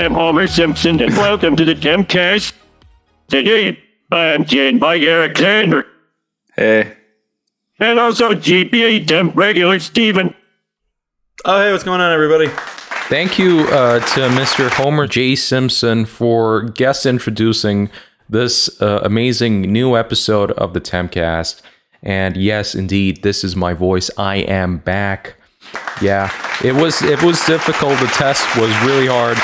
am Homer Simpson, and welcome to the Tempcast. Today, I'm joined by Alexander. Hey. And also GBAtemp regular Steven. Oh, hey, what's going on, everybody? Thank you to Mr. Homer J. Simpson for guest introducing this amazing new episode of the Tempcast. And yes, indeed, this is my voice. I am back. Yeah, it was difficult. The test was really hard,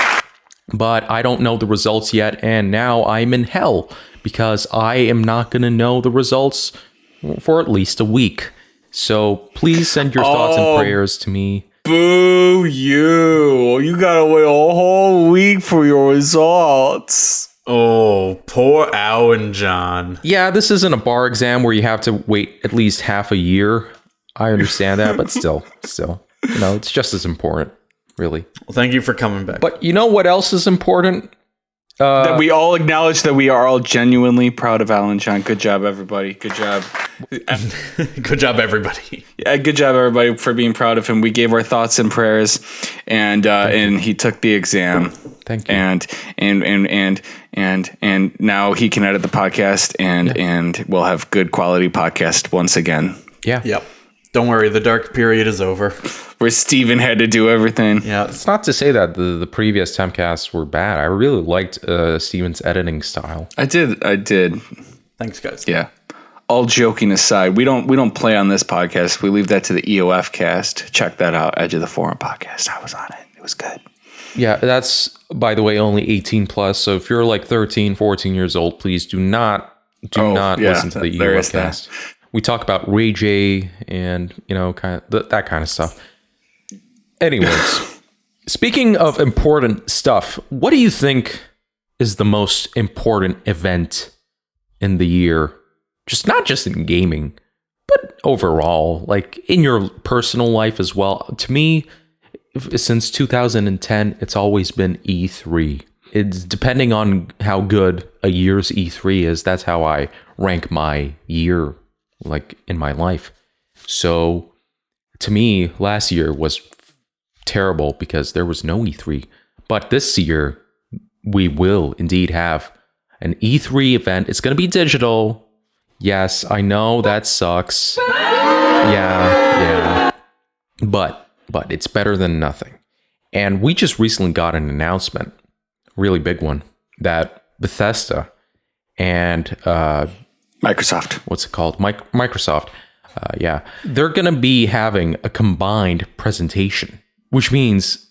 but I don't know the results yet. And now I'm in hell because I am not going to know the results for at least a week. So please send your thoughts and prayers to me. Boo you. You gotta wait a whole week for your results. Oh, poor Owen John. Yeah, this isn't a bar exam where you have to wait at least half a year. I understand that, but still, it's just as important, really. Well, thank you for coming back. But you know what else is important? That we all acknowledge that we are all genuinely proud of Alan John. Good job, everybody. Good job. Good job, everybody. Yeah, good job, everybody, for being proud of him. We gave our thoughts and prayers, and he took the exam. Thank you. And now he can edit the podcast, and we'll have good quality podcast once again. Yeah. Yep. Don't worry, the dark period is over. Where Steven had to do everything. Yeah. It's not to say that the previous Tempcasts were bad. I really liked Steven's editing style. I did. Thanks, guys. Yeah. All joking aside, we don't play on this podcast. We leave that to the EOF cast. Check that out, Edge of the Forum podcast. I was on it. It was good. Yeah, that's, by the way, only 18 plus. So if you're like 13, 14 years old, please do not listen to the EOF cast. We talk about Ray J and, kind of that kind of stuff. Anyways, speaking of important stuff, what do you think is the most important event in the year? Not just in gaming, but overall, like in your personal life as well. To me, since 2010, it's always been E3. It's depending on how good a year's E3 is. That's how I rank my year, like in my life. So to me, last year was terrible because there was no E3. But this year, we will indeed have an E3 event. It's going to be digital. Yes, I know that sucks. Yeah. But it's better than nothing. And we just recently got an announcement, really big one, that Bethesda and Microsoft. What's it called? Microsoft. They're going to be having a combined presentation, which means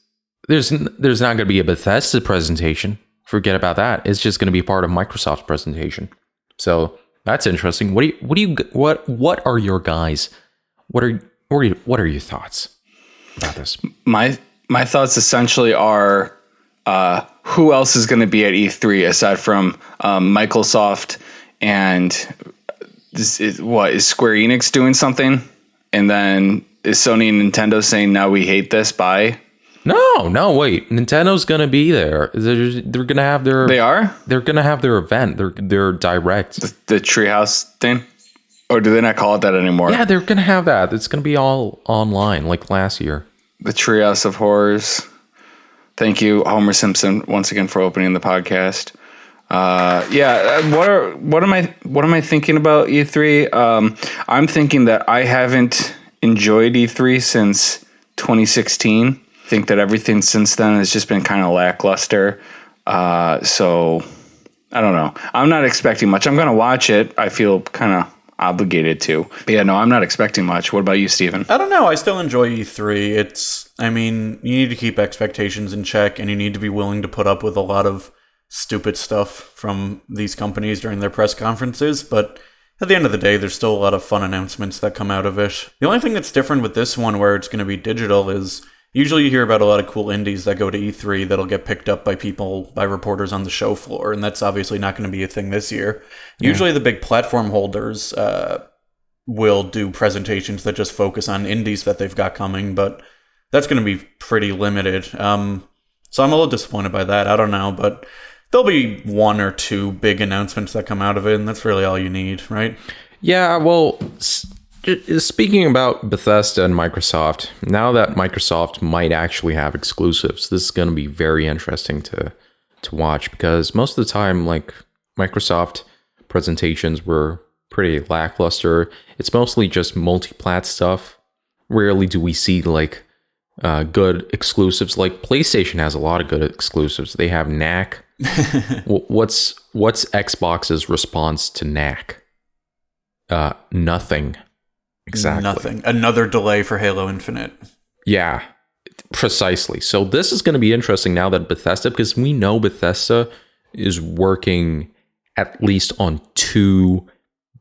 there's not going to be a Bethesda presentation. Forget about that. It's just going to be part of Microsoft's presentation. So that's interesting. What are your guys? What are your thoughts about this? My thoughts essentially are who else is going to be at E3 aside from Microsoft and is Square Enix doing something? And then is Sony and Nintendo saying, now we hate this, bye? No, wait. Nintendo's going to be there. They're going to have their... They are? They're going to have their event. Their direct. The Treehouse thing? Or do they not call it that anymore? Yeah, they're going to have that. It's going to be all online, like last year. The Treehouse of Horrors. Thank you, Homer Simpson, once again for opening the podcast. What am I thinking about E3? I'm thinking that I haven't enjoyed E3 since 2016. I think that everything since then has just been kind of lackluster. So I don't know. I'm not expecting much. I'm going to watch it. I feel kind of obligated to. But yeah, no, I'm not expecting much. What about you, Steven? I don't know. I still enjoy E3. You need to keep expectations in check, and you need to be willing to put up with a lot of stupid stuff from these companies during their press conferences. But at the end of the day, there's still a lot of fun announcements that come out of it. The only thing that's different with this one, where it's going to be digital, is usually you hear about a lot of cool indies that go to E3 that'll get picked up by reporters on the show floor, and that's obviously not going to be a thing this year. Yeah. Usually the big platform holders will do presentations that just focus on indies that they've got coming, but that's going to be pretty limited. So I'm a little disappointed by that. I don't know, but there'll be one or two big announcements that come out of it, and that's really all you need, right? Yeah, well, Speaking about Bethesda and Microsoft, now that Microsoft might actually have exclusives, this is going to be very interesting to watch, because most of the time, like, Microsoft presentations were pretty lackluster. It's mostly just multi-plat stuff. Rarely do we see like good exclusives. Like PlayStation has a lot of good exclusives. They have knack. What's Xbox's response to knack? Nothing. Exactly. Nothing. Another delay for Halo Infinite. Yeah, precisely. So this is going to be interesting now that Bethesda, because we know Bethesda is working at least on 2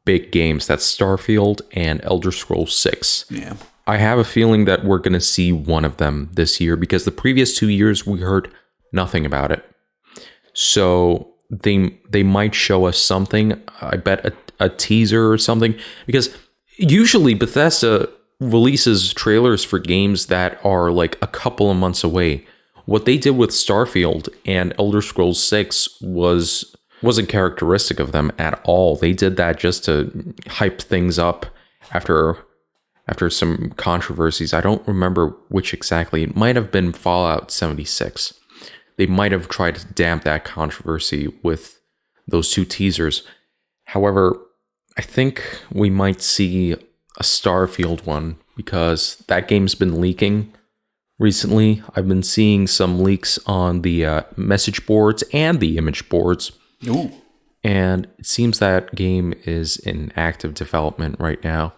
big games. That's Starfield and Elder Scrolls 6. Yeah. I have a feeling that we're going to see one of them this year, because the previous 2 years we heard nothing about it. So they might show us something. I bet a teaser or something, because usually Bethesda releases trailers for games that are like a couple of months away. What they did with Starfield and Elder Scrolls 6 wasn't characteristic of them at all. They did that just to hype things up after some controversies. I don't remember which exactly. It might have been Fallout 76. They might have tried to damp that controversy with those 2 teasers. However, I think we might see a Starfield one, because that game's been leaking recently. I've been seeing some leaks on the message boards and the image boards. Ooh. And it seems that game is in active development right now.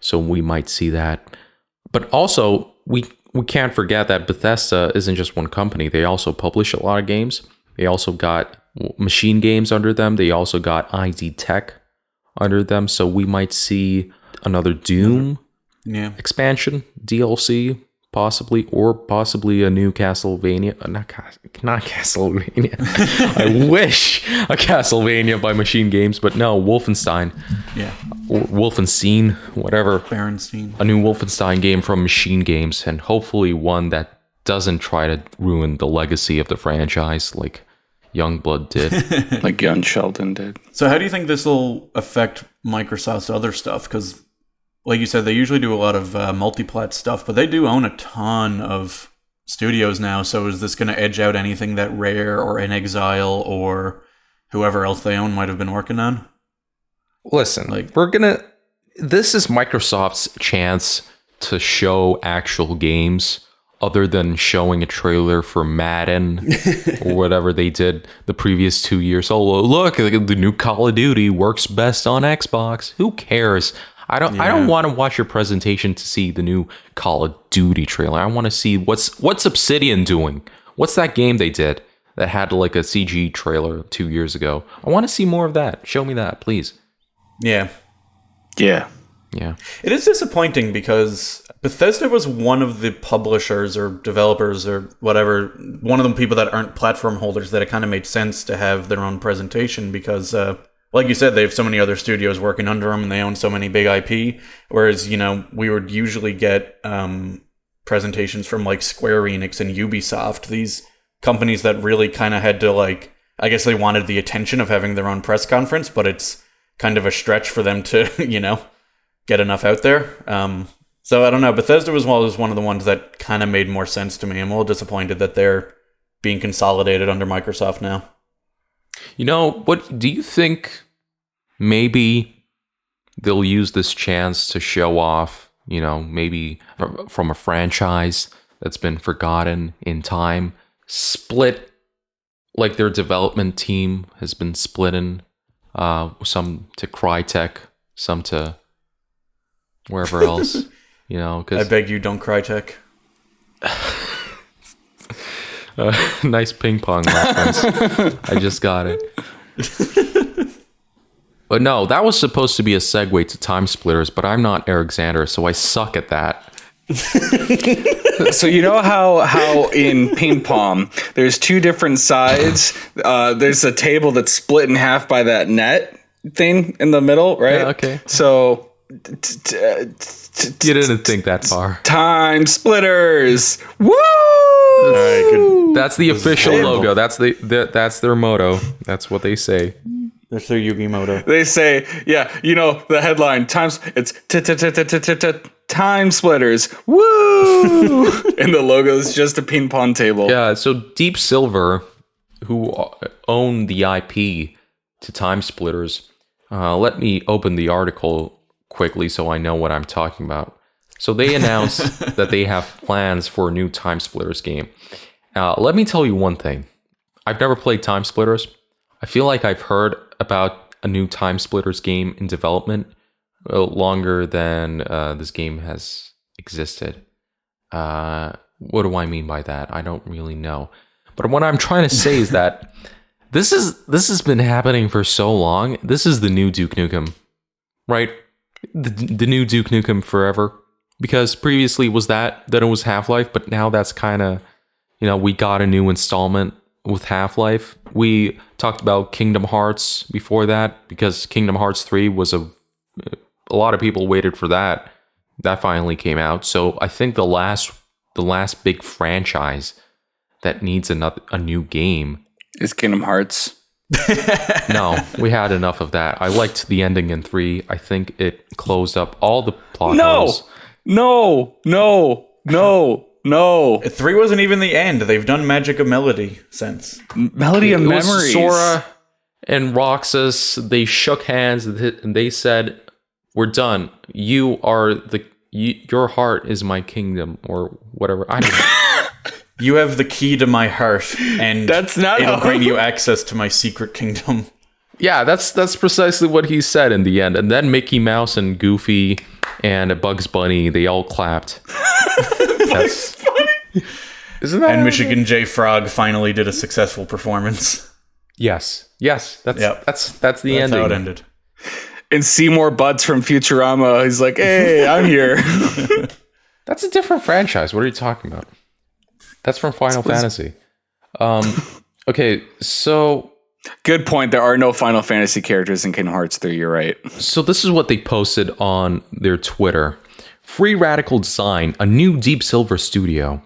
So we might see that. But also, we can't forget that Bethesda isn't just one company. They also publish a lot of games. They also got machine games under them. They also got ID Tech under them. So we might see another Doom expansion, DLC, possibly a new Castlevania. Not Castlevania. I wish a Castlevania by Machine Games, but no, Wolfenstein. Yeah. Or Wolfenstein, whatever. Berenstein. A new Wolfenstein game from Machine Games, and hopefully one that doesn't try to ruin the legacy of the franchise like Youngblood did. Like Young Sheldon did. So how do you think this will affect Microsoft's other stuff? Because, like you said, they usually do a lot of multi-plat stuff, but they do own a ton of studios now. So is this going to edge out anything that Rare or InXile or whoever else they own might have been working on? Listen, this is Microsoft's chance to show actual games, other than showing a trailer for Madden or whatever they did the previous 2 years. Oh, look, the new Call of Duty works best on Xbox. Who cares? I don't want to watch your presentation to see the new Call of Duty trailer. I want to see what's Obsidian doing. What's that game they did that had like a CG trailer 2 years ago? I want to see more of that. Show me that, please. Yeah. Yeah. Yeah. It is disappointing because Bethesda was one of the publishers or developers or whatever, one of the people that aren't platform holders that it kind of made sense to have their own presentation because, like you said, they have so many other studios working under them and they own so many big IP. Whereas, we would usually get presentations from like Square Enix and Ubisoft, these companies that really kind of had to I guess they wanted the attention of having their own press conference, but it's kind of a stretch for them to, get enough out there. So I don't know. Bethesda was one of the ones that kind of made more sense to me. I'm a little disappointed that they're being consolidated under Microsoft now. What do you think? Maybe they'll use this chance to show off, maybe from a franchise that's been forgotten in time, split, like their development team has been splitting, some to Crytek, some to wherever else, Cause, I beg you, don't Crytek. Nice ping pong reference. I just got it. But no, that was supposed to be a segue to Timesplitters, but I'm not Eric Xander, so I suck at that. So how in ping pong there's 2 different sides. There's a table that's split in half by that net thing in the middle, right? Yeah, okay. So you didn't think that far. Timesplitters. Woo! All right, good. That's the official logo. That's their motto. That's what they say. That's their Yugi motto. They say, the headline, it's Timesplitters. Woo! And the logo is just a ping pong table. Yeah, so Deep Silver, who own the IP to Timesplitters, let me open the article quickly so I know what I'm talking about. So they announced that they have plans for a new Timesplitters game. Let me tell you one thing. I've never played Timesplitters. I feel like I've heard about a new Timesplitters game in development longer than this game has existed. What do I mean by that? I don't really know. But what I'm trying to say is that this has been happening for so long. This is the new Duke Nukem, right? The new Duke Nukem Forever. Because previously then it was Half-Life, but now that's kind of, we got a new installment with Half-Life. We talked about Kingdom Hearts before that, because Kingdom Hearts 3 was a lot of people waited for that. That finally came out. So I think the last big franchise that needs a new game is Kingdom Hearts. No, we had enough of that. I liked the ending in 3. I think it closed up all the plot holes. No. 3 wasn't even the end. They've done Magic of Melody since. Melody of Memories. Sora and Roxas, they shook hands and they said, "We're done. Your heart is my kingdom," or whatever. I don't know. You have the key to my heart, and it'll grant you access to my secret kingdom. Yeah, that's precisely what he said in the end. And then Mickey Mouse and Goofy and Bugs Bunny, they all clapped. Bugs Bunny? Isn't that? And Michigan J. Frog finally did a successful performance. Yes. That's the ending. That's how it ended. And Seymour Butts from Futurama, he's like, "Hey, I'm here." That's a different franchise. What are you talking about? That's from Final Fantasy. Okay, so... Good point. There are no Final Fantasy characters in Kingdom Hearts 3. You're right. So this is what they posted on their Twitter. Free Radical Design, a new Deep Silver studio.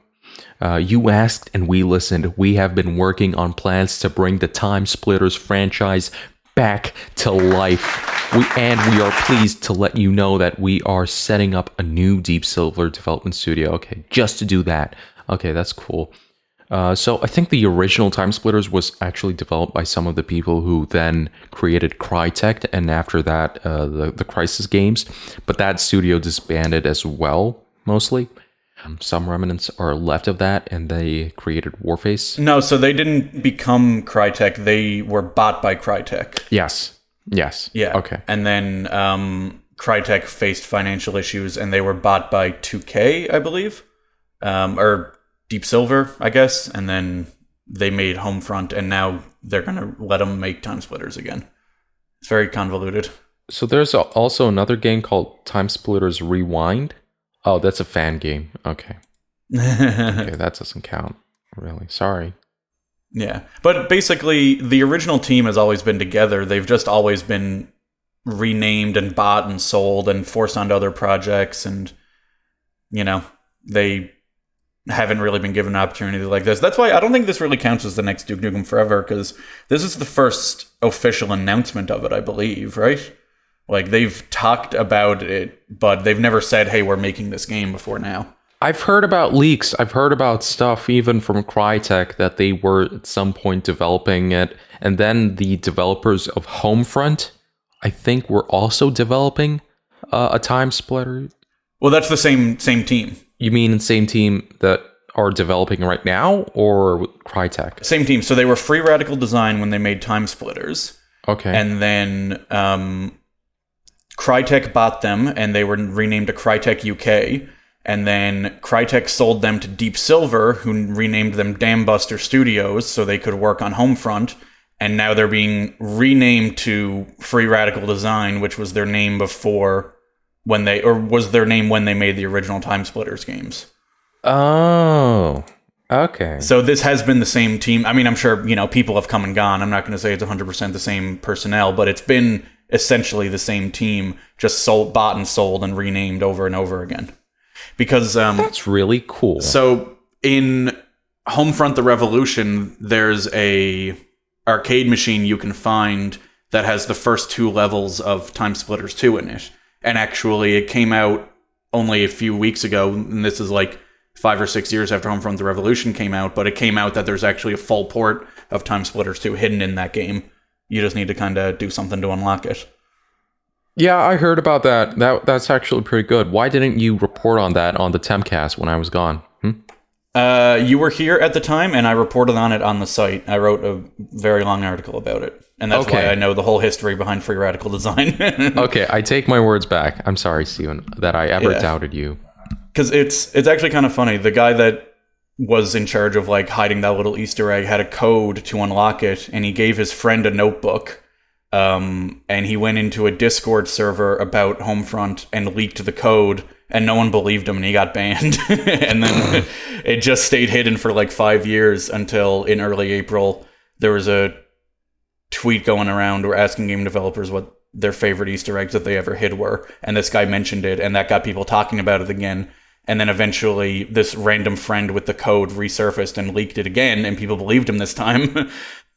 You asked and we listened. We have been working on plans to bring the Timesplitters franchise back to life. We are pleased to let you know that we are setting up a new Deep Silver development studio. Okay, just to do that. Okay, that's cool. So I think the original Timesplitters was actually developed by some of the people who then created Crytek, and after that, the Crysis games. But that studio disbanded as well, mostly. Some remnants are left of that, and they created Warface. No, so they didn't become Crytek. They were bought by Crytek. Yes. Yeah. Okay. And then Crytek faced financial issues, and they were bought by 2K, I believe. Or Deep Silver, I guess. And then they made Homefront, and now they're going to let them make Timesplitters again. It's very convoluted. So there's also another game called Timesplitters Rewind. Oh, that's a fan game. Okay. Okay, that doesn't count. Really. Sorry. Yeah. But basically, the original team has always been together. They've just always been renamed and bought and sold and forced onto other projects. And, they haven't really been given an opportunity like this. That's why I don't think this really counts as the next Duke Nukem Forever, because this is the first official announcement of it, I believe, right? Like, they've talked about it, but they've never said, "Hey, we're making this game" before now. I've heard about leaks. I've heard about stuff even from Crytek that they were at some point developing it. And then the developers of Homefront, I think, were also developing a Timesplitter. Well, that's the same team. You mean the same team that are developing right now, or Crytek? Same team. So they were Free Radical Design when they made Timesplitters. Okay. And then Crytek bought them, and they were renamed to Crytek UK. And then Crytek sold them to Deep Silver, who renamed them Dambuster Studios so they could work on Homefront. And now they're being renamed to Free Radical Design, which was their name before was their name when they made the original Timesplitters games. Oh, okay. So this has been the same team. I mean, I'm sure, people have come and gone. I'm not going to say it's 100% the same personnel, but it's been essentially the same team, just bought and sold and renamed over and over again. Because that's really cool. So in Homefront: The Revolution, there's a arcade machine you can find that has the first 2 levels of Timesplitters 2 in it. And actually, it came out only a few weeks ago, and this is like 5 or 6 years after Homefront: The Revolution came out, but it came out that there's actually a full port of Timesplitters 2 hidden in that game. You just need to kind of do something to unlock it. Yeah, I heard about that. That's actually pretty good. Why didn't you report on that on the Tempcast when I was gone? You were here at the time, and I reported on it on the site. I wrote a very long article about it, and that's why I know the whole history behind free radical design. Okay, I take my words back. I'm sorry, Steven, that I ever doubted you. Because it's actually kind of funny. The guy that was in charge of like hiding that little Easter egg had a code to unlock it, and he gave his friend a notebook. And he went into a Discord server about Homefront and leaked the code, and no one believed him, and he got banned. And then it just stayed hidden for like 5 years until in early April, there was a tweet going around or asking game developers what their favorite Easter eggs that they ever hid were. And this guy mentioned it, and that got people talking about it again. And then eventually this random friend with the code resurfaced and leaked it again, and people believed him this time.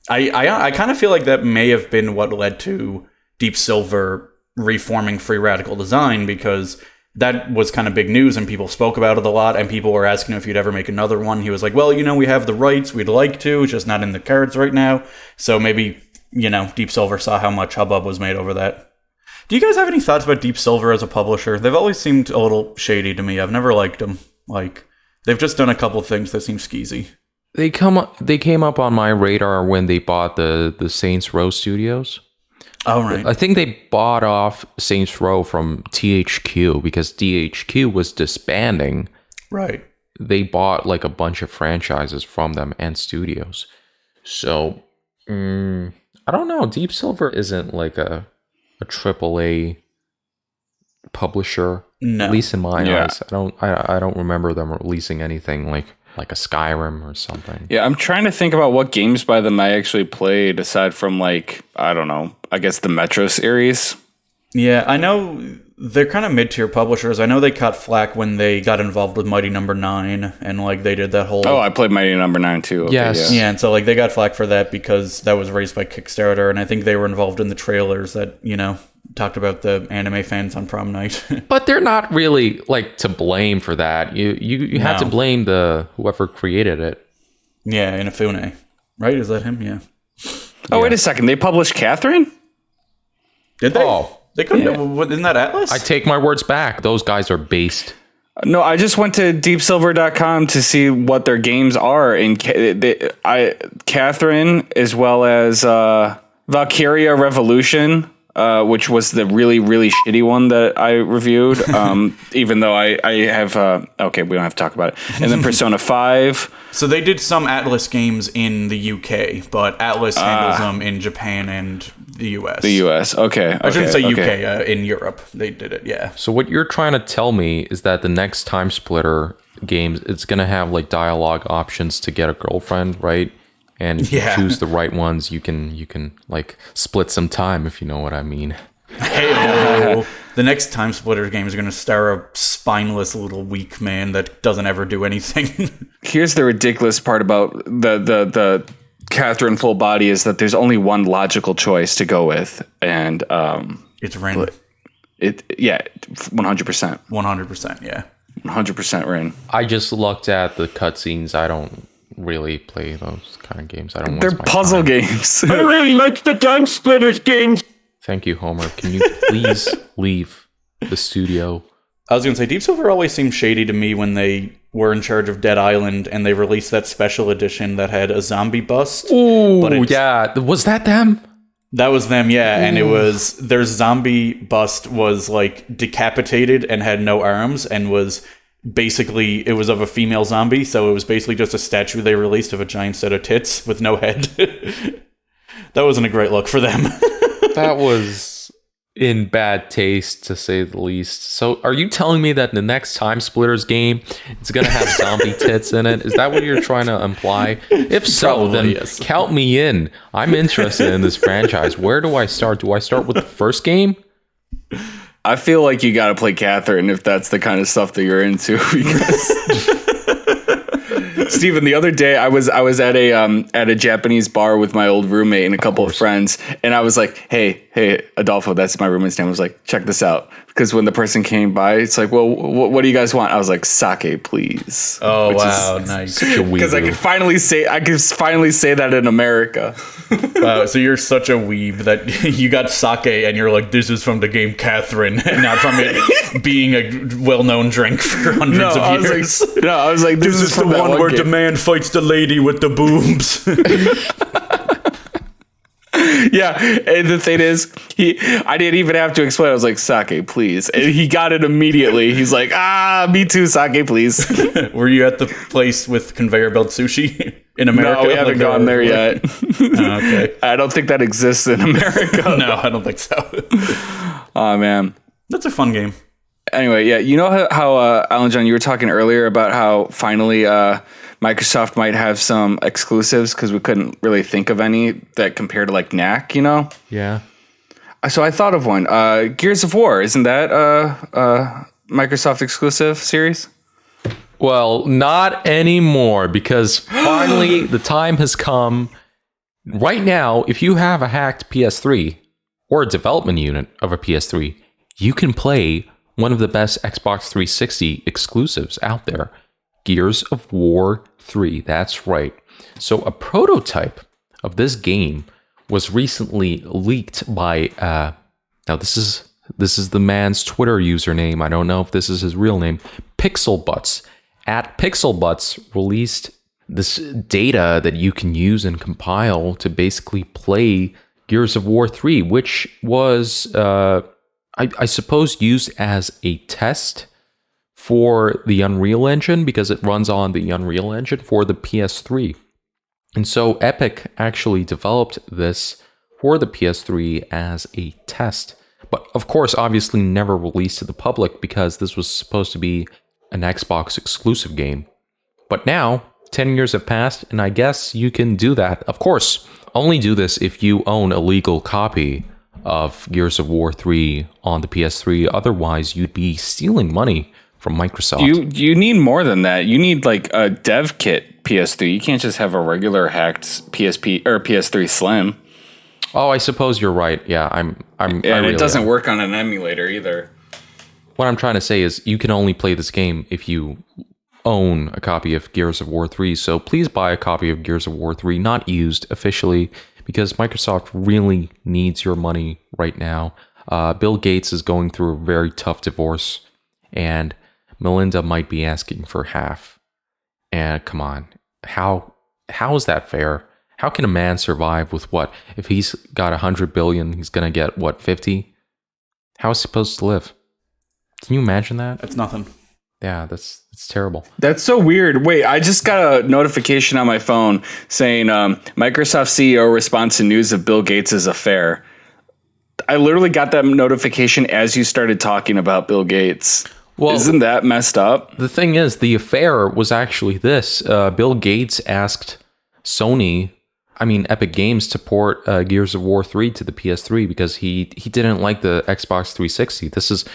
I kind of feel like that may have been what led to Deep Silver reforming free radical design, because that was kind of big news and people spoke about it a lot, and people were asking him if he'd ever make another one. He was like, well, we have the rights, we'd like to, it's just not in the cards right now. So maybe, Deep Silver saw how much hubbub was made over that. Do you guys have any thoughts about Deep Silver as a publisher? They've always seemed a little shady to me. I've never liked them. Like, they've just done a couple things that seem skeezy. They came up on my radar when they bought the Saints Row Studios. Oh, right. I think they bought off Saints Row from THQ because THQ was disbanding. Right. They bought like a bunch of franchises from them and studios. So, I don't know. Deep Silver isn't like a AAA publisher. No. At least in my eyes. I don't remember them releasing anything like a Skyrim or something. Yeah, I'm trying to think about what games by them I actually played aside from I don't know, I guess the Metro series. Yeah, I know they're kind of mid-tier publishers. I know they caught flack when they got involved with Mighty Number 9 and they did that whole... Oh, I played Mighty Number 9 too. Okay, yes. Yeah, and so they got flack for that because that was raised by Kickstarter, and I think they were involved in the trailers that, talked about the anime fans on prom night. But they're not really to blame for that. You have to blame whoever created it. Yeah, Inafune. Right? Is that him? Yeah. Oh, wait a second. They published Catherine? Did they? Oh. They couldn't. Isn't that Atlas? I take my words back. Those guys are based. No, I just went to deepsilver.com to see what their games are. And Catherine, as well as Valkyria Revolution, which was the really, really shitty one that I reviewed, even though I have... okay, we don't have to talk about it. And then Persona 5. So they did some Atlas games in the UK, but Atlas handles them in Japan and the US. The US, okay. I shouldn't say UK, in Europe. They did it, yeah. So what you're trying to tell me is that the next Time Splitter games, it's going to have dialogue options to get a girlfriend, right? And if you choose the right ones, you can split some time, if you know what I mean. Hey, the next Time Splitter game is going to star a spineless little weak man that doesn't ever do anything. Here's the ridiculous part about the Catherine full body is that there's only one logical choice to go with, and it's Rin. 100%. 100%, yeah. 100% Rin. I just looked at the cutscenes. I don't really play those kind of games. They're puzzle games. I really like the Time Splitters games. Thank you, Homer. Can you please leave the studio? I was going to say, Deep Silver always seemed shady to me when they were in charge of Dead Island and they released that special edition that had a zombie bust. Ooh, yeah. Was that them? That was them, yeah. Ooh. And it was, their zombie bust was decapitated and had no arms and was basically, it was of a female zombie. So it was basically just a statue they released of a giant set of tits with no head. That wasn't a great look for them. That was in bad taste, to say the least. So are you telling me that the next Time Splitters game, it's going to have zombie tits in it? Is that what you're trying to imply? If so, probably, then yes. Count me in. I'm interested in this franchise. Where do I start? Do I start with the first game? I feel like you got to play Catherine if that's the kind of stuff that you're into. Because Steven, the other day I was at a Japanese bar with my old roommate and a couple of friends, and I was like, hey, Adolfo, that's my roommate's name. I was like, check this out. Because when the person came by, it's like, well, what do you guys want? I was like, sake, please. Oh, wow, nice. Because I could finally say that in America. Wow, so you're such a weeb that you got sake and you're like, this is from the game Catherine, and not from it being a well-known drink for hundreds of years. I was like, this is the one where the man fights the lady with the boobs. Yeah, and the thing is, I didn't even have to explain. I was like, sake, please. And he got it immediately. He's like, me too, sake, please. Were you at the place with conveyor belt sushi in America? No, we haven't gone there yet. Okay. I don't think that exists in America. No, I don't think so. Oh, man. That's a fun game. Anyway, yeah, you know how Alan John, you were talking earlier about how finally Microsoft might have some exclusives because we couldn't really think of any that compared to like knack, you know? Yeah. So I thought of one. Gears of War, isn't that Microsoft exclusive series? Well, not anymore, because finally the time has come. Right now, if you have a hacked PS3 or a development unit of a PS3, you can play one of the best Xbox 360 exclusives out there, Gears of War 3. That's right. So a prototype of this game was recently leaked by now this is the man's Twitter username. I don't know if this is his real name. Pixelbutts. At Pixelbutts released this data that you can use and compile to basically play Gears of War 3, which was I suppose used as a test for the Unreal Engine, because it runs on the Unreal Engine for the PS3. And so Epic actually developed this for the PS3 as a test. But of course, obviously never released to the public because this was supposed to be an Xbox exclusive game. But now, 10 years have passed, and I guess you can do that. Of course, only do this if you own a legal copy of Gears of War 3 on the PS3. Otherwise, you'd be stealing money from Microsoft. You need more than that. You need like a dev kit PS3. You can't just have a regular hacked PSP or PS3 Slim. Oh, I suppose you're right. Yeah, and it doesn't work on an emulator either. What I'm trying to say is you can only play this game if you own a copy of Gears of War 3. So please buy a copy of Gears of War 3, not used officially, because Microsoft really needs your money right now. Bill Gates is going through a very tough divorce, and Melinda might be asking for half. And come on, how is that fair? How can a man survive with what? If he's got 100 billion, he's gonna get what, 50? How is he supposed to live? Can you imagine that? That's nothing. Yeah, it's terrible. That's so weird. Wait, I just got a notification on my phone saying Microsoft CEO responds to news of Bill Gates' affair. I literally got that notification as you started talking about Bill Gates. Well, isn't that messed up? The thing is, the affair was actually this. Bill Gates asked Sony, Epic Games, to port Gears of War 3 to the PS3 because he didn't like the Xbox 360. This is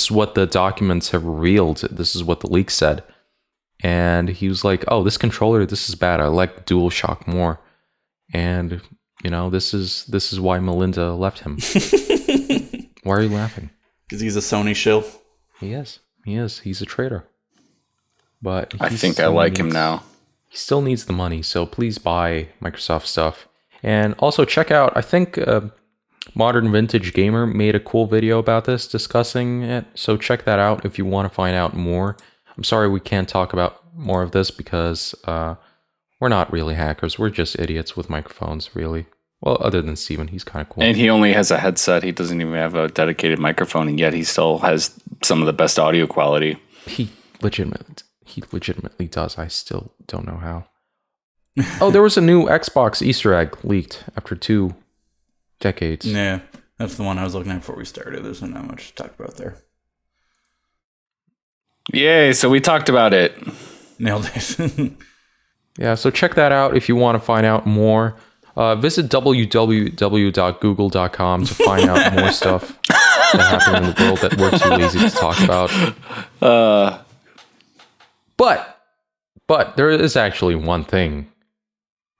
what the documents have revealed. This is what the leak said. And he was like, oh, this controller, this is bad. I like DualShock more. And, this is why Melinda left him. Why are you laughing? Because he's a Sony shill. He is. He's a traitor. But I think I like him now. He still needs the money, so please buy Microsoft stuff. And also check out, I think Modern Vintage Gamer made a cool video about this, discussing it. So check that out if you want to find out more. I'm sorry we can't talk about more of this because we're not really hackers. We're just idiots with microphones, really. Well, other than Steven, he's kind of cool. And he only has a headset. He doesn't even have a dedicated microphone, and yet he still has some of the best audio quality. He legitimately does. I still don't know how. Oh, there was a new Xbox Easter egg leaked after 2 decades. Yeah, that's the one I was looking at before we started. There's not much to talk about there. Yay, so we talked about it. Nailed it. Yeah, so check that out if you want to find out more. Visit www.google.com to find out more stuff that happened in the world that we're too lazy to talk about. But there is actually one thing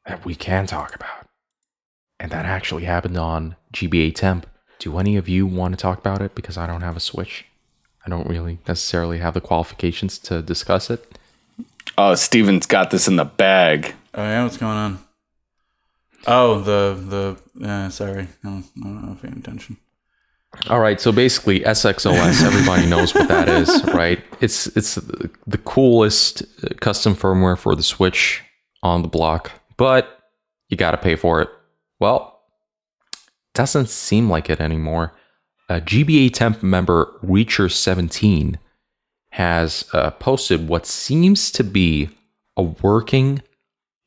that we can talk about. And that actually happened on GBAtemp. Do any of you want to talk about it? Because I don't have a Switch. I don't really necessarily have the qualifications to discuss it. Oh, Steven's got this in the bag. Oh, yeah? What's going on? Oh, sorry. I'm not paying attention. All right, so basically SXOS, everybody knows what that is, right? It's the coolest custom firmware for the Switch on the block, but you got to pay for it. Well, doesn't seem like it anymore. GBAtemp member Reacher17 has posted what seems to be a working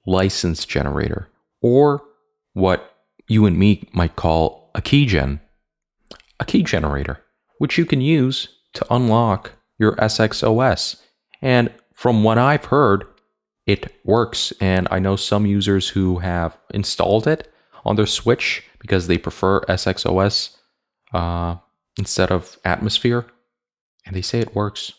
license generator, or what you and me might call a keygen. A key generator, which you can use to unlock your SXOS. And from what I've heard, it works. And I know some users who have installed it on their Switch because they prefer SXOS instead of Atmosphere, and they say it works.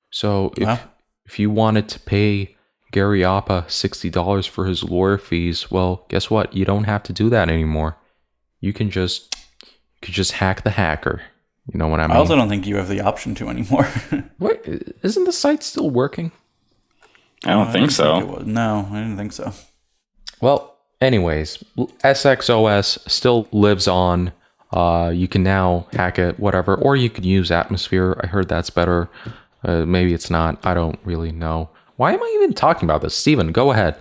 So if you wanted to pay Gary Appa $60 for his lawyer fees, well, guess what? You don't have to do that anymore. You can just hack the hacker. You know what I mean? I also don't think you have the option to anymore. Wait, isn't the site still working? I don't think so. No, I didn't think so. Well, anyways, SXOS still lives on. You can now hack it, whatever, or you can use Atmosphere. I heard that's better. Maybe it's not. I don't really know. Why am I even talking about this? Steven, go ahead.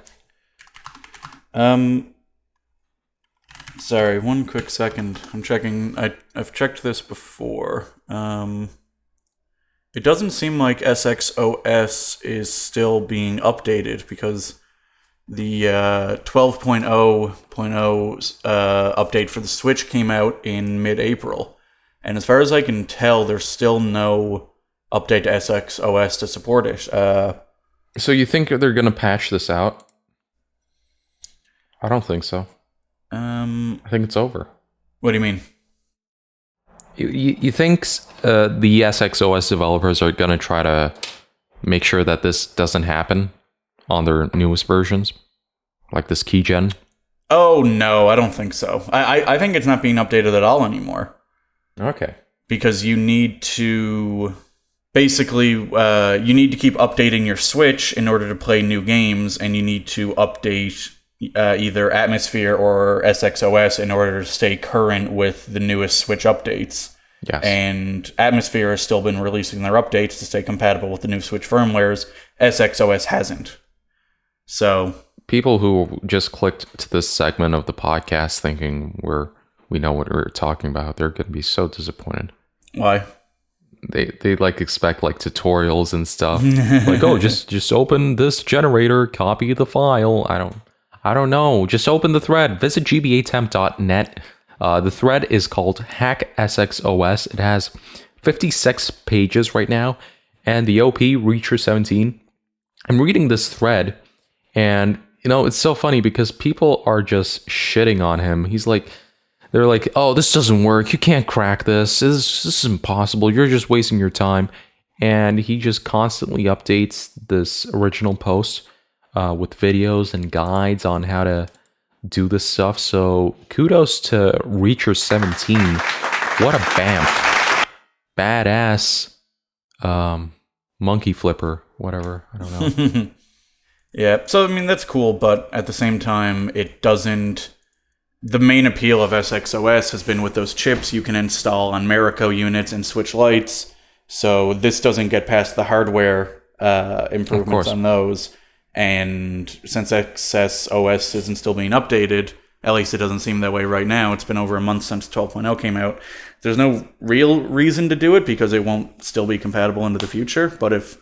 Sorry, one quick second. I'm checking. I've checked this before. It doesn't seem like SXOS is still being updated because the 12.0.0 update for the Switch came out in mid-April. And as far as I can tell, there's still no update to SXOS to support it. So you think they're going to patch this out? I don't think so. I think it's over. What do you mean? You think the SXOS developers are going to try to make sure that this doesn't happen on their newest versions? Like this keygen? Oh, no, I don't think so. I think it's not being updated at all anymore. Okay. Because you need to... Basically, you need to keep updating your Switch in order to play new games, and you need to update either Atmosphere or SXOS in order to stay current with the newest Switch updates. Yes. And Atmosphere has still been releasing their updates to stay compatible with the new Switch firmwares. SXOS hasn't. So people who just clicked to this segment of the podcast thinking we know what we're talking about, they're going to be so disappointed. Why? They like expect like tutorials and stuff. Like, oh, just open this generator, copy the file. I don't know. Just open the thread. Visit GBAtemp.net. The thread is called Hack SXOS. It has 56 pages right now. And the OP, Reacher17. I'm reading this thread, and it's so funny because people are just shitting on him. They're like, oh, this doesn't work. You can't crack this. This is impossible. You're just wasting your time. And he just constantly updates this original post with videos and guides on how to do this stuff. So kudos to Reacher17. What a BAMF. Badass monkey flipper. Whatever. I don't know. Yeah. So, that's cool. But at the same time, it doesn't... The main appeal of SXOS has been with those chips you can install on Marico units and Switch Lites. So this doesn't get past the hardware improvements on those. And since SXOS isn't still being updated, at least it doesn't seem that way right now. It's been over a month since 12.0 came out. There's no real reason to do it because it won't still be compatible into the future. But if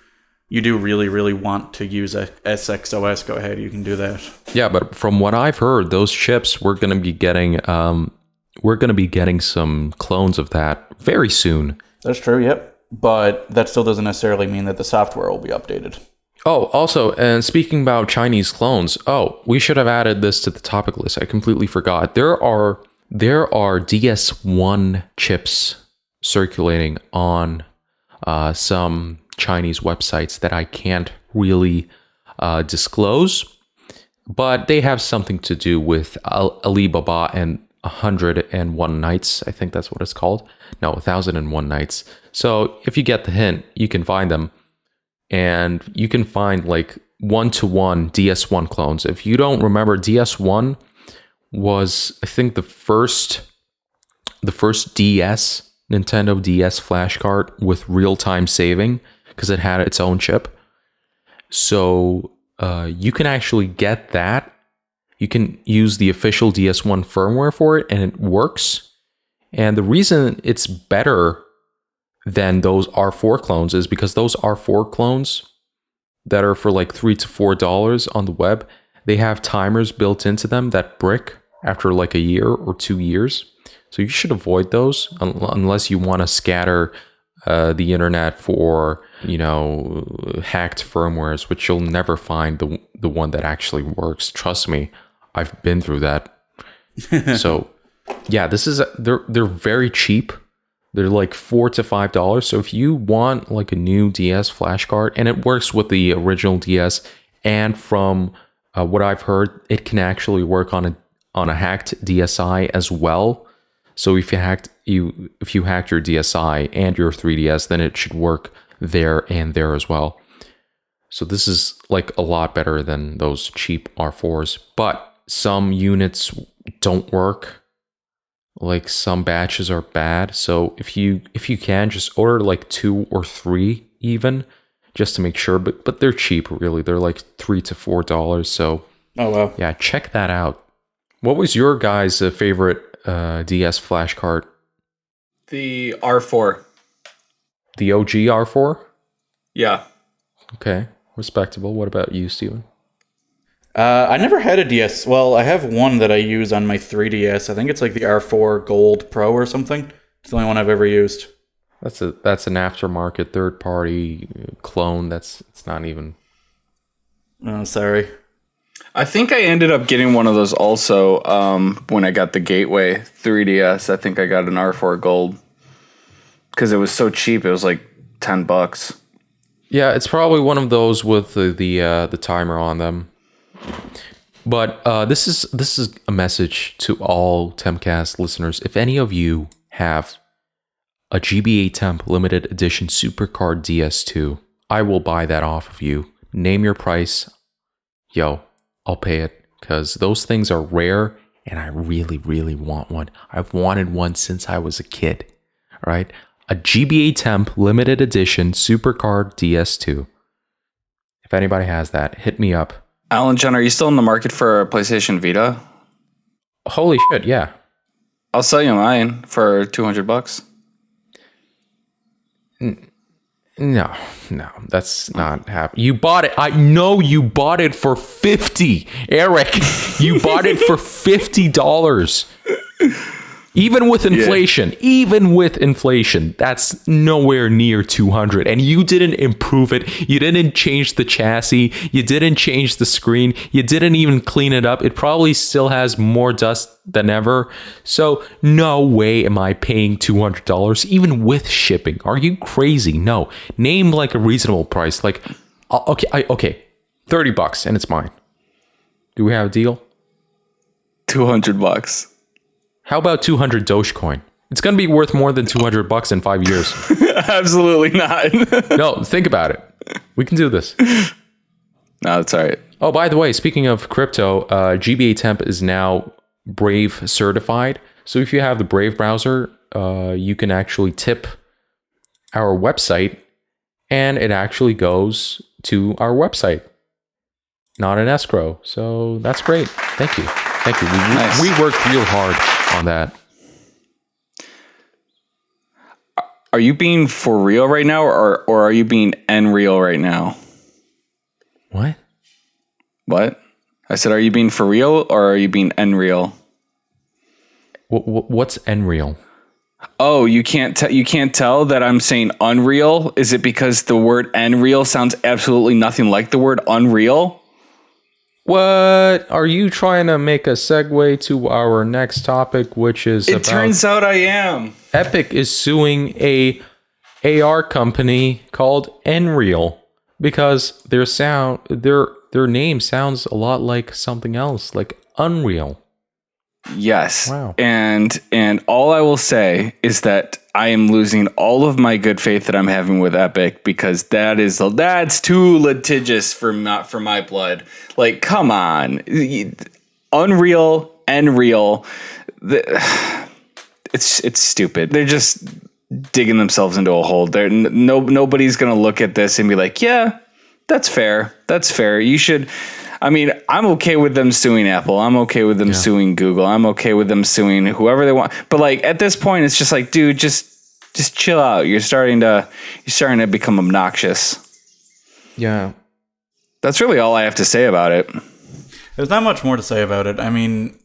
you do really, really want to use a SXOS, go ahead, you can do that. Yeah, but from what I've heard, those chips we're going to be getting some clones of that very soon. That's true, yep. But that still doesn't necessarily mean that the software will be updated. Oh, also, and speaking about Chinese clones, we should have added this to the topic list. I completely forgot. There are DS1 chips circulating on some Chinese websites that I can't really disclose, but they have something to do with Alibaba and 101 Nights. I think that's what it's called. No, 1001 Nights. So if you get the hint, you can find them, and you can find like 1-to-1 DS1 clones. If you don't remember, DS1 was, I think, the first DS, Nintendo DS flash card with real-time saving, because it had its own chip. So you can actually get that. You can use the official DS1 firmware for it, and it works. And the reason it's better than those R4 clones is because those R4 clones that are for like $3 to $4 on the web, they have timers built into them that brick after like a year or 2 years. So you should avoid those unless you want to scatter the internet for, hacked firmwares, which you'll never find the one that actually works. Trust me, I've been through that. So yeah, they're very cheap. They're like $4 to $5. So if you want like a new DS flash card, and it works with the original DS, and from what I've heard, it can actually work on a hacked DSi as well. So if you hacked your DSi and your 3DS, then it should work there and there as well. So this is like a lot better than those cheap R4s. But some units don't work. Like some batches are bad. So if you can, just order like 2 or 3 even, just to make sure. But they're cheap, really. They're like $3 to $4. So yeah, check that out. What was your guys' favorite DS flash card? The R4. The OG R4? Yeah. Okay, respectable. What about you, Steven? I never had a DS. Well, I have one that I use on my 3DS. I think it's like the R4 Gold Pro or something. It's the only one I've ever used. That's an aftermarket third-party clone. It's not even. Oh, sorry. I think I ended up getting one of those also when I got the Gateway 3DS. I think I got an R4 Gold because it was so cheap. It was like $10. Yeah, it's probably one of those with the timer on them. But this is a message to all Tempcast listeners. If any of you have a GBAtemp limited edition Supercard DS2, I will buy that off of you. Name your price. Yo, I'll pay it, because those things are rare and I really, really want one. I've wanted one since I was a kid. All right? A GBAtemp limited edition Supercard DS2. If anybody has that, hit me up. Alan John, are you still in the market for a PlayStation Vita? Holy shit, yeah. I'll sell you mine for $200. No, that's not happening. You bought it. I know you bought it for $50, Eric. You bought it for $50. Even with inflation, that's nowhere near 200. And you didn't improve it. You didn't change the chassis. You didn't change the screen. You didn't even clean it up. It probably still has more dust than ever. So no way am I paying $200, even with shipping. Are you crazy? No. Name like a reasonable price. Like, okay, $30 and it's mine. Do we have a deal? $200. How about 200 Dogecoin? It's going to be worth more than $200 in 5 years. Absolutely not. No, think about it. We can do this. No, it's all right. Oh, by the way, speaking of crypto, GBAtemp is now Brave certified. So if you have the Brave browser, you can actually tip our website, and it actually goes to our website, not an escrow. So that's great. Thank you. Nice. We worked real hard on that. Are you being for real right now, or are you being Nreal right now? What? I said, are you being for real, or are you being Nreal? What's Nreal? Oh, you can't tell that I'm saying unreal? Is it because the word Nreal sounds absolutely nothing like the word unreal? What? Are you trying to make a segue to our next topic, which is It turns out I am. Epic is suing a AR company called Nreal because their their name sounds a lot like something else, like Unreal. Yes. Wow. And all I will say is that I am losing all of my good faith that I'm having with Epic, because that's too litigious for my blood. Like, come on. Unreal, Nreal. It's stupid. They're just digging themselves into a hole. Nobody's going to look at this and be like, yeah, that's fair. That's fair. You should. I mean, I'm okay with them suing Apple. I'm okay with them suing Google. I'm okay with them suing whoever they want. But like at this point, it's just like, dude, just chill out. You're starting to become obnoxious. Yeah. That's really all I have to say about it. There's not much more to say about it. I mean,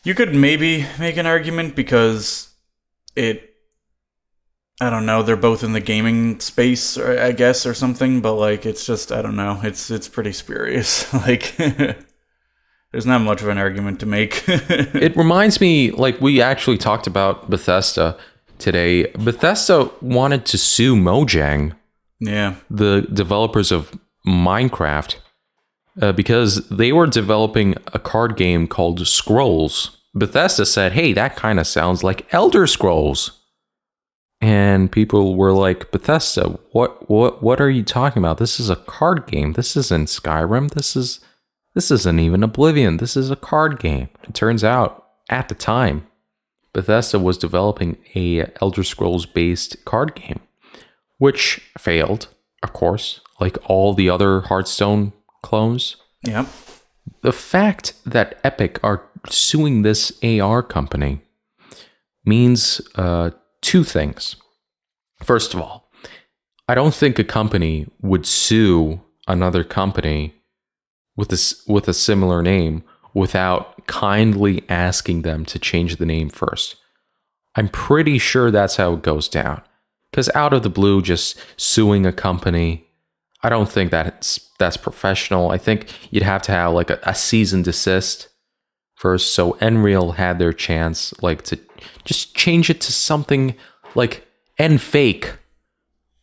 you could maybe make an argument because I don't know, they're both in the gaming space, I guess, or something, but like it's just, I don't know, it's pretty spurious. Like there's not much of an argument to make. It reminds me, like, we actually talked about Bethesda today. Bethesda wanted to sue Mojang, the developers of Minecraft, because they were developing a card game called Scrolls. Bethesda said, hey, that kind of sounds like Elder Scrolls. And people were like, Bethesda, what are you talking about? This is a card game. This isn't Skyrim. This isn't even Oblivion. This is a card game. It turns out, at the time, Bethesda was developing a Elder Scrolls based card game, which failed, of course, like all the other Hearthstone clones. Yep. The fact that Epic are suing this AR company means two things. First of all, I don't think a company would sue another company with a similar name without kindly asking them to change the name first. I'm pretty sure that's how it goes down. Because out of the blue, just suing a company, I don't think that's professional. I think you'd have to have like a cease and desist first. So Nreal had their chance, like, to just change it to something like Nfake,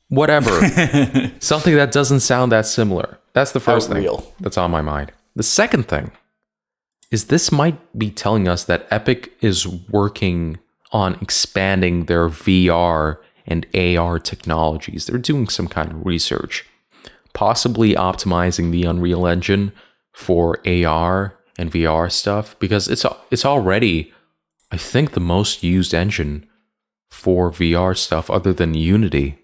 whatever. Something that doesn't sound that similar. That's the first thing that's on my mind. The second thing is this might be telling us that Epic is working on expanding their VR and AR technologies. They're doing some kind of research, possibly optimizing the Unreal Engine for AR and VR stuff, because it's already, I think, the most used engine for VR stuff other than Unity.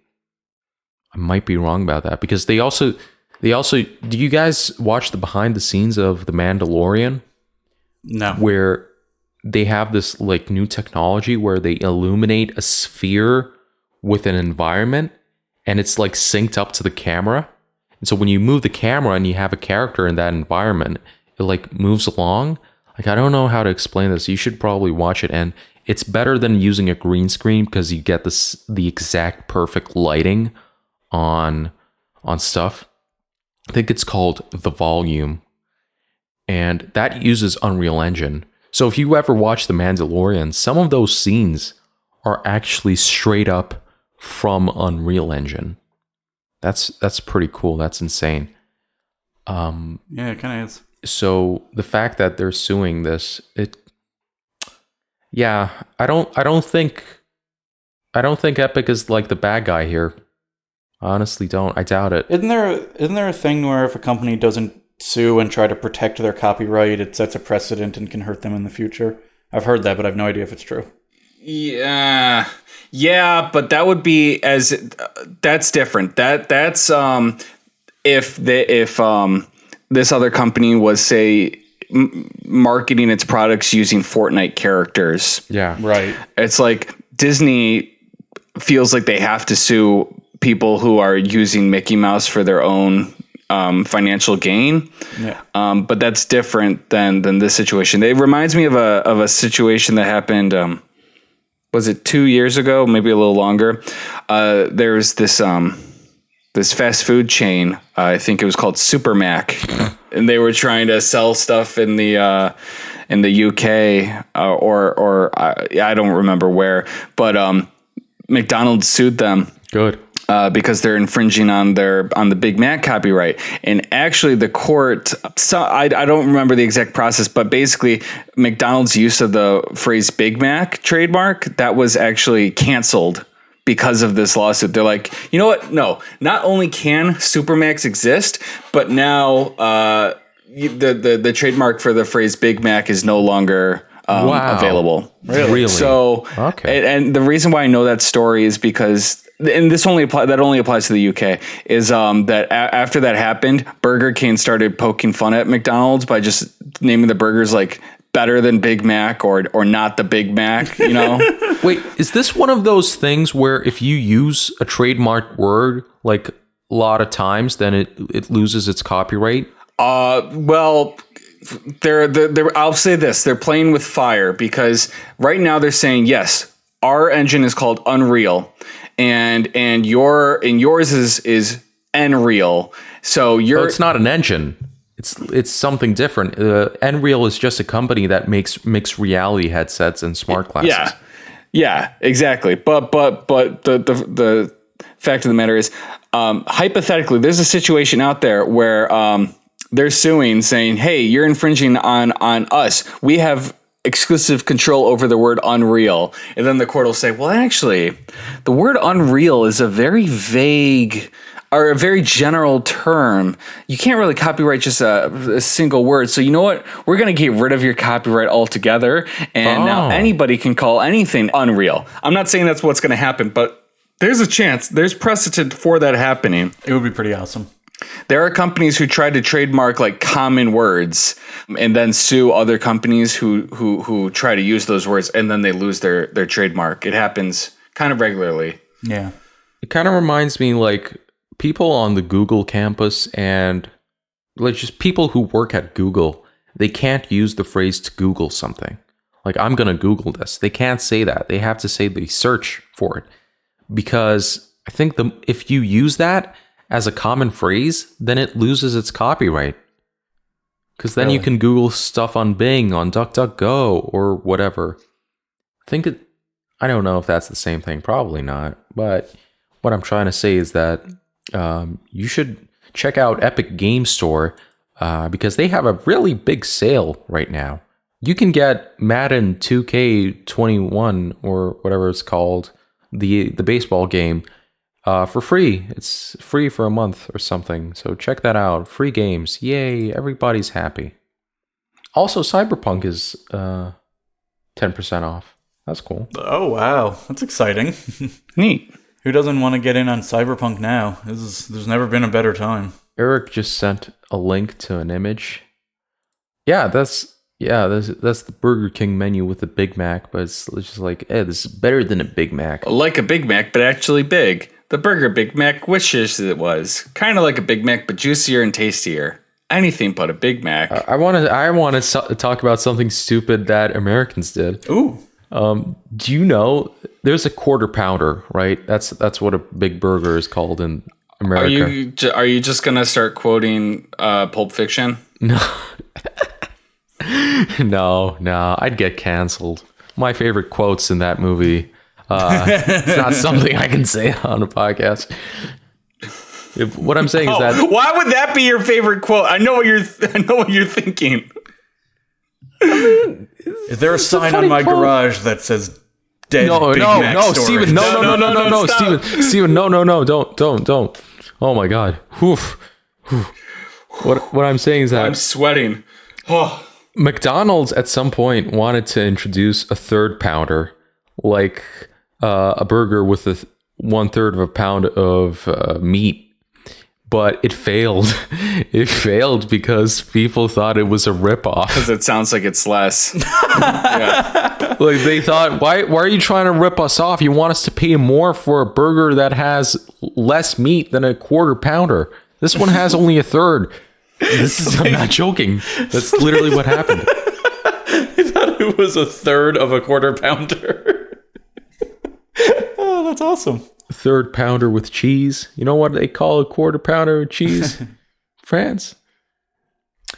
I might be wrong about that, because they also do you guys watch the behind the scenes of The Mandalorian? No. Where they have this like new technology where they illuminate a sphere with an environment and it's like synced up to the camera. And so when you move the camera and you have a character in that environment, it like moves along. Like, I don't know how to explain this. You should probably watch it. And it's better than using a green screen because you get the exact perfect lighting on stuff. I think it's called The Volume. And that uses Unreal Engine. So if you ever watch The Mandalorian, some of those scenes are actually straight up from Unreal Engine. That's pretty cool. That's insane. Yeah, it kind of is. So the fact that they're suing this, I don't think Epic is like the bad guy here. I honestly don't. I doubt it. Isn't there a thing where if a company doesn't sue and try to protect their copyright, it sets a precedent and can hurt them in the future? I've heard that, but I have no idea if it's true. Yeah, but that would be that's different. That's if this other company was, say, marketing its products using Fortnite characters. Yeah, right. It's like Disney feels like they have to sue people who are using Mickey Mouse for their own financial gain. Yeah. But that's different than this situation. It reminds me of a situation that happened. Was it 2 years ago? Maybe a little longer. There's this fast food chain. I think it was called Super Mac, and they were trying to sell stuff in the UK or I don't remember where, but McDonald's sued them. Good. because they're infringing on the Big Mac copyright. And actually the court, I don't remember the exact process, but basically McDonald's use of the phrase Big Mac trademark, that was actually canceled because of this lawsuit. They're like, you know what? No, not only can Supermacs exist, but now the trademark for the phrase Big Mac is no longer available. Really? So, okay. And the reason why I know that story is because, and this only applies to the UK, is that after that happened, Burger King started poking fun at McDonald's by just naming the burgers like better than Big Mac or not the Big Mac, you know? Wait, is this one of those things where if you use a trademark word like a lot of times, then it loses its copyright? Well, I'll say this: they're playing with fire, because right now they're saying, yes, our engine is called Unreal, and yours is Nreal. So it's not an engine. It's something different. Nreal is just a company that makes mixed reality headsets and smart glasses. Yeah, exactly. But the fact of the matter is, hypothetically, there's a situation out there where they're suing, saying, "Hey, you're infringing on us. We have exclusive control over the word Unreal." And then the court will say, "Well, actually, the word Unreal is a very vague or a very general term. You can't really copyright just a single word. So you know what? We're going to get rid of your copyright altogether, and now anybody can call anything Unreal." I'm not saying that's what's going to happen, but there's a chance. There's precedent for that happening. It would be pretty awesome. There are companies who try to trademark like common words and then sue other companies who try to use those words, and then they lose their trademark. It happens kind of regularly. Yeah. It kind of reminds me like people on the Google campus and like just people who work at Google, they can't use the phrase to Google something. Like, I'm going to Google this. They can't say that. They have to say they search for it, because I think if you use that as a common phrase, then it loses its copyright. Because then you can Google stuff on Bing, on DuckDuckGo, or whatever. I don't know if that's the same thing. Probably not. But what I'm trying to say is that you should check out Epic Game Store, because they have a really big sale right now. You can get Madden 2K21 or whatever it's called, the baseball game, for free. It's free for a month or something. So check that out. Free games. Yay. Everybody's happy. Also, Cyberpunk is 10% off. That's cool. Oh, wow. That's exciting. Neat. Who doesn't want to get in on Cyberpunk now? There's never been a better time. Eric just sent a link to an image. That's the Burger King menu with the Big Mac, but it's just like, this is better than a Big Mac. Like a Big Mac, but actually big. The Burger Big Mac wishes it was. Kind of like a Big Mac, but juicier and tastier. Anything but a Big Mac. I want to talk about something stupid that Americans did. Ooh. Do you know there's a quarter pounder, right? That's what a big burger is called in America. Are you just gonna start quoting Pulp Fiction? No. No, I'd get canceled. My favorite quotes in that movie. It's not something I can say on a podcast. What I'm saying is that, why would that be your favorite quote? I know what you're thinking. Is there a sign on my garage that says "Dead Big Mac Store"? Steven, no, Steven, no, don't. Oh my God. What I'm saying is that I'm sweating. Oh. McDonald's at some point wanted to introduce a third pounder, like a burger with 1/3 of a pound of meat. But it failed. It failed because people thought it was a ripoff. Because it sounds like it's less. Yeah. Like they thought, why are you trying to rip us off? You want us to pay more for a burger that has less meat than a quarter pounder. This one has only 1/3. I'm not joking. That's literally what happened. I thought it was 1/3 of a quarter pounder. Oh, that's awesome. Third pounder with cheese. You know what they call a quarter pounder with cheese? France.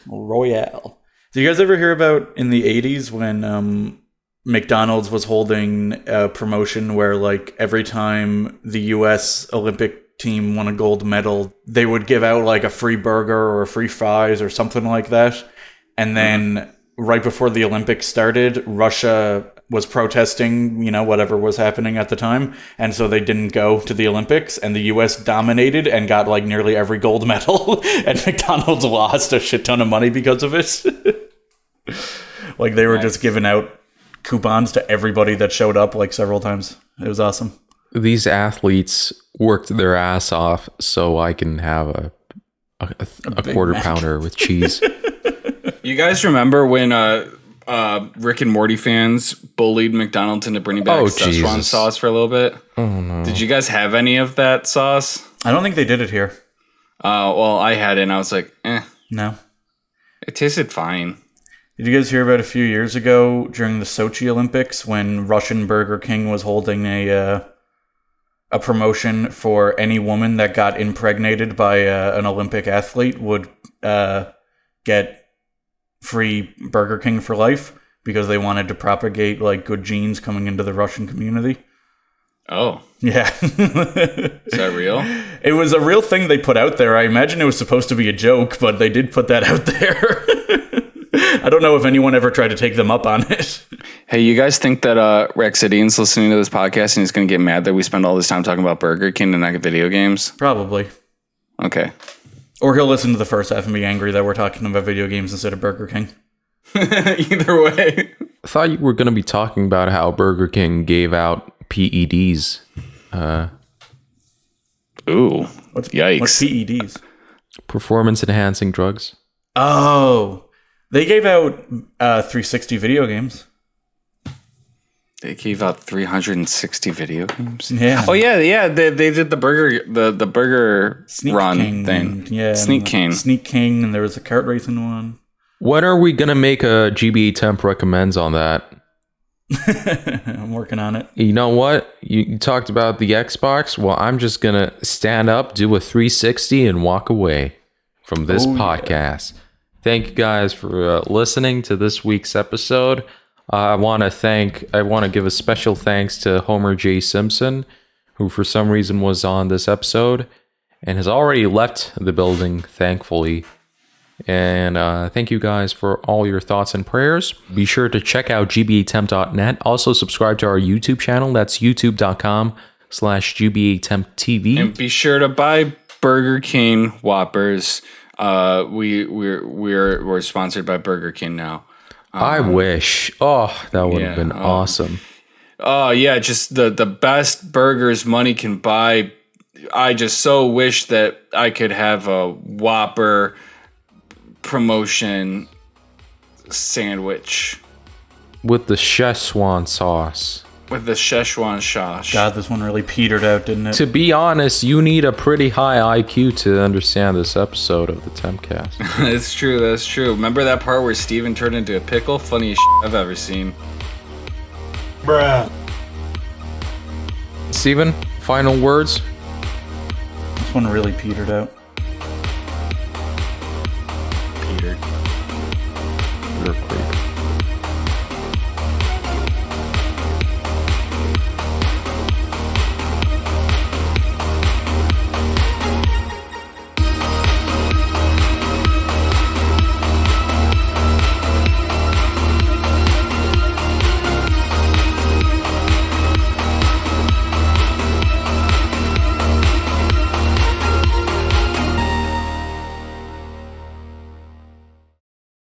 Royale. Do you guys ever hear about in the 80s when McDonald's was holding a promotion where like every time the US Olympic team won a gold medal, they would give out like a free burger or a free fries or something like that. And then right before the Olympics started, Russia was protesting, whatever was happening at the time. And so they didn't go to the Olympics, and the US dominated and got like nearly every gold medal. And McDonald's lost a shit ton of money because of it. Like they were just giving out coupons to everybody that showed up like several times. It was awesome. These athletes worked their ass off so I can have a quarter pounder with cheese. You guys remember when Rick and Morty fans bullied McDonald's into bringing back Szechuan sauce for a little bit? Oh no! Did you guys have any of that sauce? I don't think they did it here. Well, I had it and I was like, No. It tasted fine. Did you guys hear about a few years ago during the Sochi Olympics when Russian Burger King was holding a promotion for any woman that got impregnated by an Olympic athlete would get free Burger King for life because they wanted to propagate like good genes coming into the Russian community? Oh. Yeah. Is that real? It was a real thing they put out there. I imagine it was supposed to be a joke, but they did put that out there. I don't know if anyone ever tried to take them up on it. Hey, you guys think that Rexidian's listening to this podcast and he's going to get mad that we spend all this time talking about Burger King and not video games? Probably. Okay. Or he'll listen to the first half and be angry that we're talking about video games instead of Burger King. Either way. I thought you were going to be talking about how Burger King gave out PEDs. Ooh. What's PEDs? Performance enhancing drugs. Oh. They gave out 360 video games. They gave out 360 video games? Yeah. Oh, yeah. They did the burger Sneak run King thing. Yeah. Sneak King, and there was a kart racing one. When are we going to make a GBAtemp recommends on that? I'm working on it. You know what? You talked about the Xbox. Well, I'm just going to stand up, do a 360, and walk away from this podcast. Yeah. Thank you guys for listening to this week's episode. I want to give a special thanks to Homer J. Simpson, who for some reason was on this episode and has already left the building, thankfully. And thank you guys for all your thoughts and prayers. Be sure to check out GBAtemp.net. Also subscribe to our YouTube channel. That's youtube.com/GBAtempTV. And be sure to buy Burger King Whoppers. We're sponsored by Burger King now. I wish. Oh, that would have been awesome. Oh yeah, just the best burgers money can buy. I just so wish that I could have a Whopper promotion sandwich with the Szechuan sauce. With the Szechuan sauce. God, this one really petered out, didn't it? To be honest, you need a pretty high IQ to understand this episode of the Tempcast. That's true. Remember that part where Steven turned into a pickle? Funniest I've ever seen. Bruh. Steven, final words? This one really petered out. Petered. You're crazy.